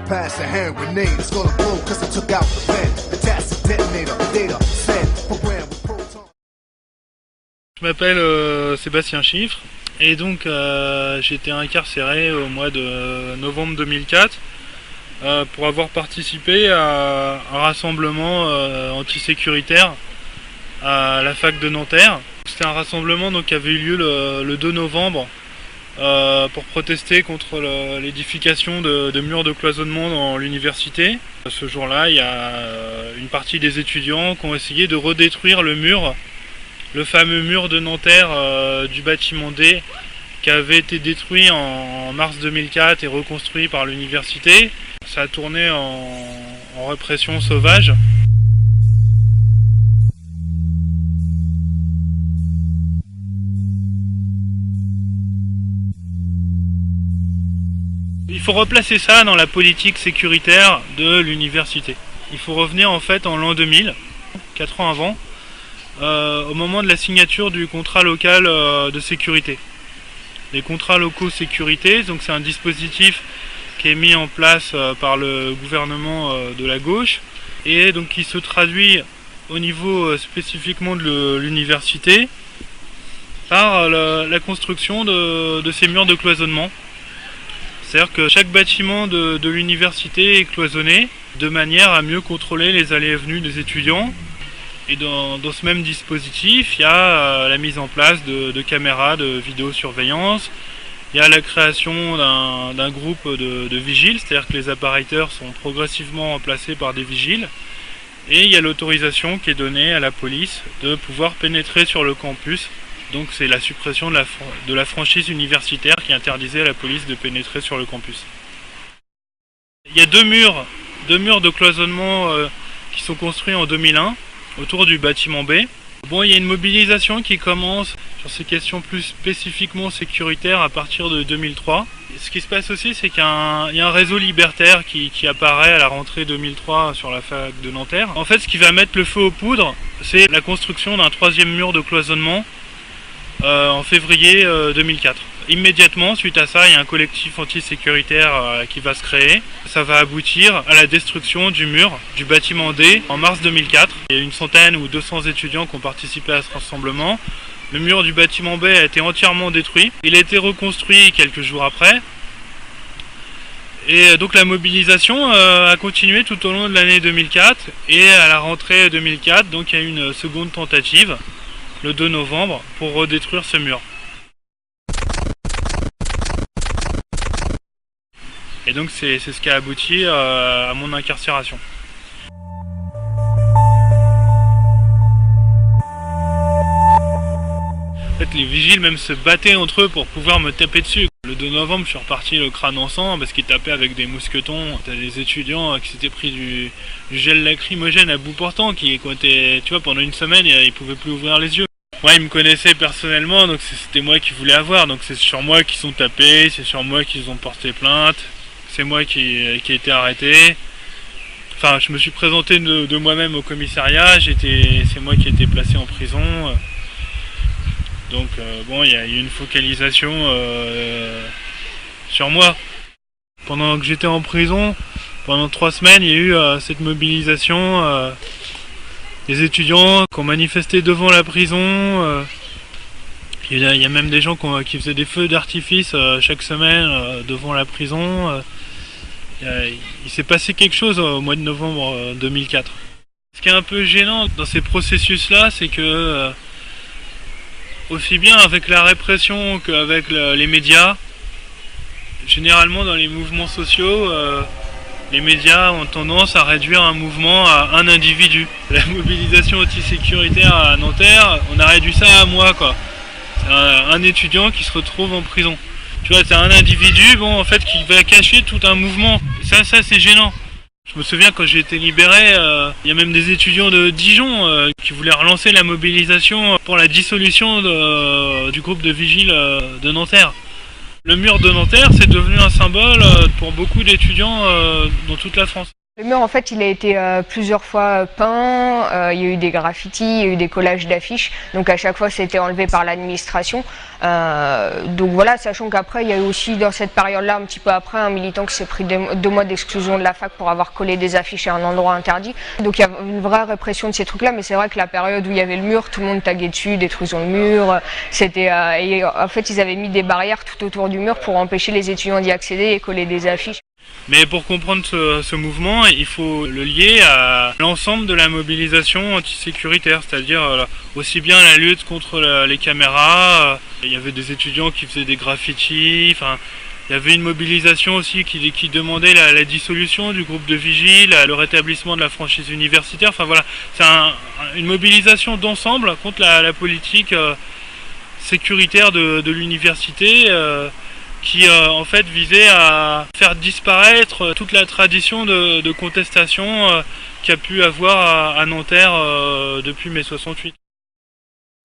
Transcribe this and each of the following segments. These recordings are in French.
Pass a hand grenade, it's gonna blow cause I took out the pen. Attach the detonator, data, send, program with proton. Je m'appelle Sébastien Chiffre et donc j'ai été incarcéré au mois de novembre 2004 pour avoir participé à un rassemblement antisécuritaire à la fac de Nanterre. C'était un rassemblement donc, qui avait eu lieu le 2 novembre pour protester contre l'édification de murs de cloisonnement dans l'université. Ce jour-là, il y a une partie des étudiants qui ont essayé de redétruire le mur, le fameux mur de Nanterre du bâtiment D qui avait été détruit en mars 2004 et reconstruit par l'université. Ça a tourné en répression sauvage. Il faut replacer ça dans la politique sécuritaire de l'université. Il faut revenir en fait en l'an 2000, 4 ans avant, au moment de la signature du contrat local de sécurité. Les contrats locaux sécurité, donc c'est un dispositif qui est mis en place par le gouvernement de la gauche et donc qui se traduit au niveau spécifiquement de l'université par la construction de ces murs de cloisonnement. C'est-à-dire que chaque bâtiment de l'université est cloisonné de manière à mieux contrôler les allées et venues des étudiants. Et dans ce même dispositif, il y a la mise en place de caméras de vidéosurveillance, il y a la création d'un groupe de vigiles, c'est-à-dire que les appareilleurs sont progressivement remplacés par des vigiles, et il y a l'autorisation qui est donnée à la police de pouvoir pénétrer sur le campus. Donc c'est la suppression de la franchise universitaire qui interdisait à la police de pénétrer sur le campus. Il y a deux murs de cloisonnement qui sont construits en 2001 autour du bâtiment B. Bon, il y a une mobilisation qui commence sur ces questions plus spécifiquement sécuritaires à partir de 2003. Ce qui se passe aussi, c'est qu'il y a un réseau libertaire qui apparaît à la rentrée 2003 sur la fac de Nanterre. En fait, ce qui va mettre le feu aux poudres, c'est la construction d'un troisième mur de cloisonnement en février 2004. Immédiatement, suite à ça, il y a un collectif antisécuritaire qui va se créer. Ça va aboutir à la destruction du mur du bâtiment D en mars 2004. Il y a une centaine ou 200 étudiants qui ont participé à ce rassemblement. Le mur du bâtiment B a été entièrement détruit. Il a été reconstruit quelques jours après. Et donc la mobilisation a continué tout au long de l'année 2004. Et à la rentrée 2004, donc il y a eu une seconde tentative, le 2 novembre, pour redétruire ce mur. Et donc c'est ce qui a abouti à mon incarcération. En fait, les vigiles même se battaient entre eux pour pouvoir me taper dessus. Le 2 novembre, je suis reparti le crâne en sang parce qu'ils tapaient avec des mousquetons. T'as des étudiants qui s'étaient pris du gel lacrymogène à bout portant, qui tu vois, pendant une semaine, ils pouvaient plus ouvrir les yeux. Moi, ils me connaissaient personnellement, donc c'était moi qui voulais avoir. Donc c'est sur moi qu'ils sont tapés, c'est sur moi qu'ils ont porté plainte. C'est moi qui ai été arrêté. Enfin, je me suis présenté de moi-même au commissariat. C'est moi qui ai été placé en prison. Donc bon, il y a eu une focalisation sur moi. Pendant que j'étais en prison, pendant 3 semaines, il y a eu cette mobilisation des étudiants qui ont manifesté devant la prison. Il y a même des gens qui faisaient des feux d'artifice chaque semaine devant la prison. Il s'est passé quelque chose au mois de novembre 2004. Ce qui est un peu gênant dans ces processus-là, c'est que aussi bien avec la répression qu'avec les médias, généralement dans les mouvements sociaux, les médias ont tendance à réduire un mouvement à un individu. La mobilisation antisécuritaire à Nanterre, on a réduit ça à moi, quoi. Un étudiant qui se retrouve en prison. Tu vois, c'est un individu, bon, en fait, qui va cacher tout un mouvement. Ça c'est gênant. Je me souviens quand j'ai été libéré, il y a même des étudiants de Dijon qui voulaient relancer la mobilisation pour la dissolution du groupe de vigiles de Nanterre. Le mur de Nanterre, c'est devenu un symbole pour beaucoup d'étudiants dans toute la France. Le mur, en fait, il a été plusieurs fois peint, il y a eu des graffitis, il y a eu des collages d'affiches, donc à chaque fois c'était enlevé par l'administration. Donc voilà, sachant qu'après, il y a eu aussi dans cette période-là, un petit peu après, un militant qui s'est pris 2 mois d'exclusion de la fac pour avoir collé des affiches à un endroit interdit. Donc il y a une vraie répression de ces trucs-là, mais c'est vrai que la période où il y avait le mur, tout le monde taguait dessus, détruisons le mur. Et en fait, ils avaient mis des barrières tout autour du mur pour empêcher les étudiants d'y accéder et coller des affiches. Mais pour comprendre ce mouvement, il faut le lier à l'ensemble de la mobilisation antisécuritaire, c'est-à-dire aussi bien la lutte contre les caméras, il y avait des étudiants qui faisaient des graffitis, enfin, il y avait une mobilisation aussi qui demandait la dissolution du groupe de vigiles, le rétablissement de la franchise universitaire, enfin voilà, c'est une mobilisation d'ensemble contre la politique sécuritaire de l'université, qui en fait visait à faire disparaître toute la tradition de contestation qu'il y a pu avoir à Nanterre depuis mai 68.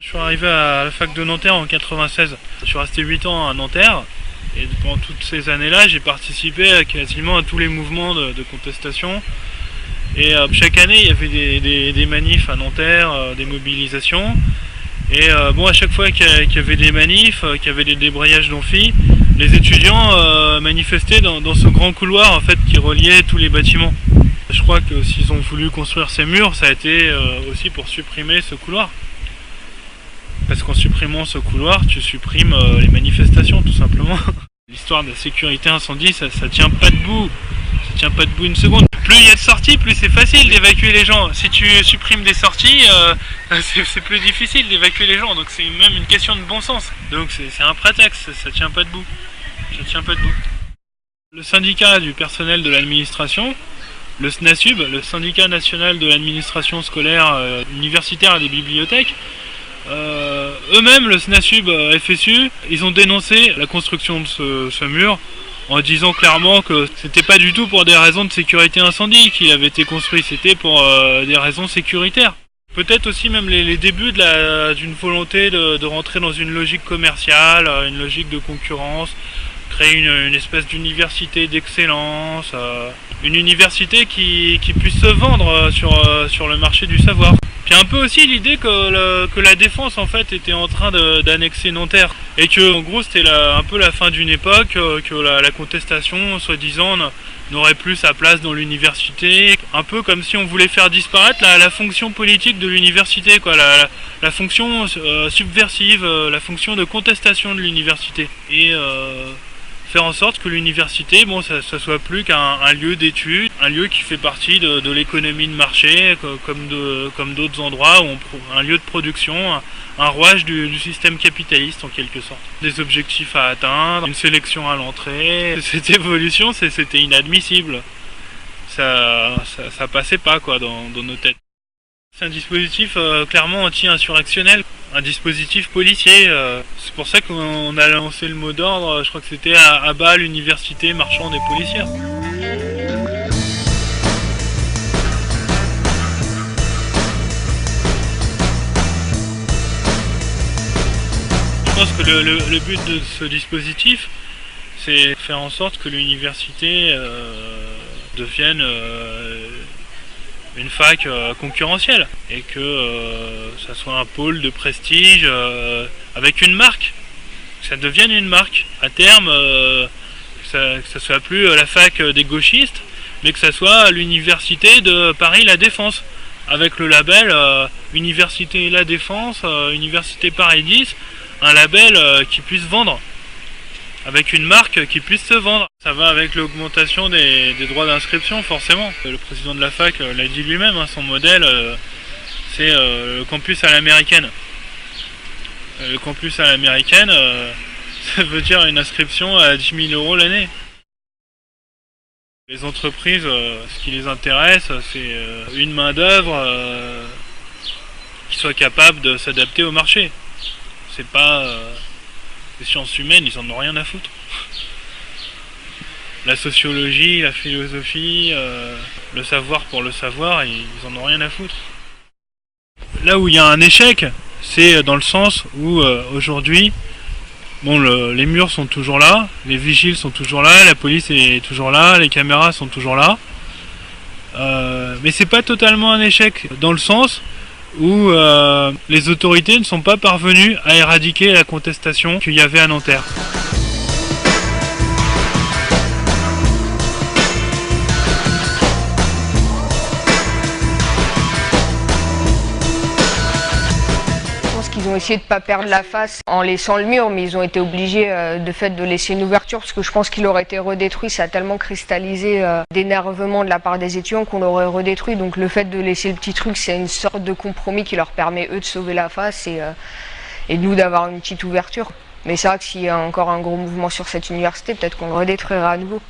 Je suis arrivé à la fac de Nanterre en 96. Je suis resté 8 ans à Nanterre et pendant toutes ces années-là, j'ai participé quasiment à tous les mouvements de contestation. Et chaque année, il y avait des manifs à Nanterre, des mobilisations. Et bon, à chaque fois qu'il y avait des manifs, qu'il y avait des débrayages d'amphi, les étudiants manifestaient dans ce grand couloir en fait qui reliait tous les bâtiments. Je crois que s'ils ont voulu construire ces murs, ça a été aussi pour supprimer ce couloir. Parce qu'en supprimant ce couloir, tu supprimes les manifestations tout simplement. L'histoire de la sécurité incendie, ça tient pas debout. Ça tient pas debout une seconde. Plus il y a de sorties, plus c'est facile d'évacuer les gens. Si tu supprimes des sorties, c'est plus difficile d'évacuer les gens. Donc c'est même une question de bon sens. Donc c'est un prétexte, ça tient pas debout. Ça tient pas debout. Le syndicat du personnel de l'administration, le SNASUB, le syndicat national de l'administration scolaire universitaire et des bibliothèques, eux-mêmes, le SNASUB FSU, ils ont dénoncé la construction de ce mur en disant clairement que c'était pas du tout pour des raisons de sécurité incendie qu'il avait été construit, c'était pour des raisons sécuritaires. Peut-être aussi même les débuts d'une volonté de rentrer dans une logique commerciale, une logique de concurrence, créer une espèce d'université d'excellence, une université qui puisse se vendre sur le marché du savoir. Puis un peu aussi l'idée que la défense en fait était en train d'annexer Nanterre et que en gros c'était un peu la fin d'une époque, que la contestation soi-disant n'aurait plus sa place dans l'université, un peu comme si on voulait faire disparaître la fonction politique de l'université, quoi, la fonction subversive, la fonction de contestation de l'université et faire en sorte que l'université, bon, ça soit plus qu'un lieu d'études, un lieu qui fait partie de l'économie de marché, comme d'autres endroits, un lieu de production, un rouage du système capitaliste en quelque sorte. Des objectifs à atteindre, une sélection à l'entrée. Cette évolution, c'était inadmissible. Ça passait pas quoi dans nos têtes. C'est un dispositif clairement anti-insurrectionnel, un dispositif policier. C'est pour ça qu'on a lancé le mot d'ordre, je crois que c'était à bas l'université marchande et policière. Je pense que le but de ce dispositif, c'est faire en sorte que l'université devienne une fac concurrentielle et que ça soit un pôle de prestige avec une marque, que ça devienne une marque à terme, que ça soit plus la fac des gauchistes mais que ça soit l'université de Paris La Défense avec le label Université La Défense, Université Paris 10, un label qui puisse vendre, avec une marque qui puisse se vendre. Ça va avec l'augmentation des droits d'inscription forcément. Le président de la fac l'a dit lui-même, hein, son modèle c'est le campus à l'américaine. Le campus à l'américaine, ça veut dire une inscription à 10 000 € l'année. Les entreprises, ce qui les intéresse, c'est une main d'œuvre qui soit capable de s'adapter au marché. C'est pas les sciences humaines, ils en ont rien à foutre. La sociologie, la philosophie, le savoir pour le savoir, ils en ont rien à foutre. Là où il y a un échec, c'est dans le sens où aujourd'hui, bon, les murs sont toujours là, les vigiles sont toujours là, la police est toujours là, les caméras sont toujours là. Mais c'est pas totalement un échec, dans le sens où les autorités ne sont pas parvenues à éradiquer la contestation qu'il y avait à Nanterre. Ils ont essayé de ne pas perdre la face en laissant le mur, mais ils ont été obligés de fait de laisser une ouverture parce que je pense qu'il aurait été redétruit. Ça a tellement cristallisé d'énervement de la part des étudiants qu'on l'aurait redétruit. Donc le fait de laisser le petit truc, c'est une sorte de compromis qui leur permet eux de sauver la face et nous d'avoir une petite ouverture. Mais c'est vrai que s'il y a encore un gros mouvement sur cette université, peut-être qu'on le redétruira à nouveau.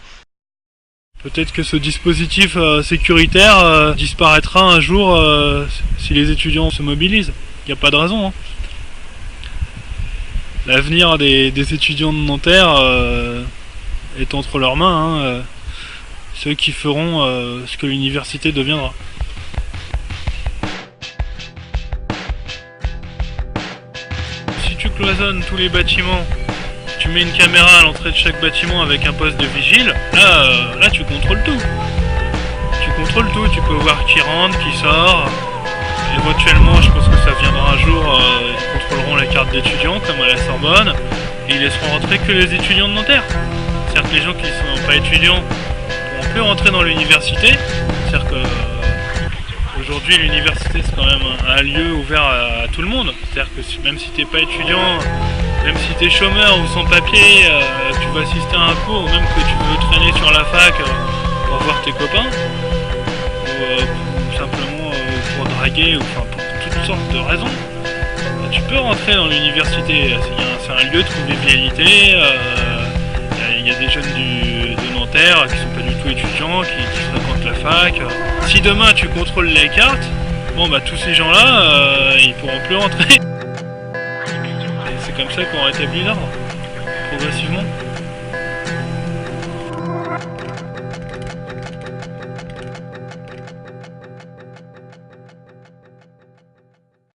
Peut-être que ce dispositif sécuritaire disparaîtra un jour si les étudiants se mobilisent. Il n'y a pas de raison. Hein. L'avenir des étudiants de Nanterre est entre leurs mains. Hein. Ceux qui feront ce que l'université deviendra. Si tu cloisonnes tous les bâtiments, tu mets une caméra à l'entrée de chaque bâtiment avec un poste de vigile, là tu contrôles tout. Tu contrôles tout, tu peux voir qui rentre, qui sort. Éventuellement, je pense que ça viendra un jour, ils contrôleront la carte d'étudiant comme à la Sorbonne et ils laisseront rentrer que les étudiants de Nanterre. C'est-à-dire que les gens qui ne sont pas étudiants ne pourront plus rentrer dans l'université. C'est-à-dire que aujourd'hui l'université c'est quand même un lieu ouvert à tout le monde. C'est-à-dire que même si tu n'es pas étudiant, même si tu es chômeur ou sans papier, tu vas assister à un cours, ou même que tu veux traîner sur la fac pour voir tes copains, ou simplement pour draguer, ou enfin pour toutes sortes de raisons, tu peux rentrer dans l'université. C'est un lieu de convivialité. Il y a des jeunes de Nanterre qui sont pas du tout étudiants, qui fréquentent la fac. Si demain tu contrôles les cartes, bon bah tous ces gens-là, ils pourront plus rentrer. Et c'est comme ça qu'on rétablit l'ordre, progressivement.